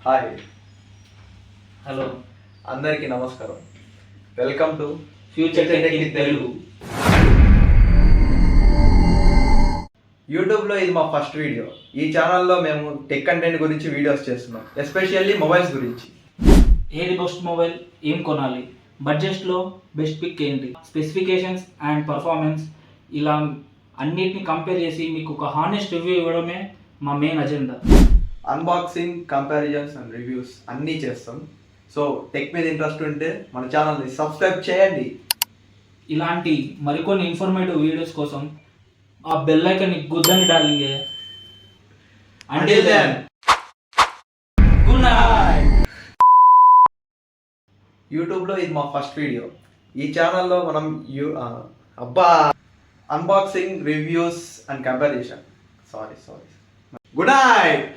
Hi, hello, అందరికీ నమస్కారం. Welcome to future tech in Telugu. యూట్యూబ్లో ఇది మా ఫస్ట్ వీడియో. ఈ ఛానల్లో మేము టెక్ కంటెంట్ గురించి వీడియోస్ చేస్తున్నాం, ఎస్పెషల్లీ మొబైల్స్ గురించి. ఏది బెస్ట్ మొబైల్, ఏం కొనాలి, బడ్జెట్లో బెస్ట్ పిక్ ఏంటి, స్పెసిఫికేషన్స్ అండ్ పర్ఫార్మెన్స్, ఇలా అన్నిటిని కంపేర్ చేసి మీకు ఒక హానెస్ట్ రివ్యూ ఇవ్వడమే మా main agenda. Unboxing, comparisons and reviews అన్నీ చేస్తాం. సో టెక్ మీద ఇంట్రెస్ట్ ఉంటే మన ఛానల్ని సబ్స్క్రైబ్ చేయండి. ఇలాంటి మరికొన్ని ఇన్ఫర్మేటివ్ వీడియోస్ కోసం ఆ బెల్ ఐకాన్ని గుద్దని darling. Until then, good night. యూట్యూబ్లో ఇది మా ఫస్ట్ వీడియో. ఈ ఛానల్లో మనం unboxing, reviews and comparison. Sorry. Good night.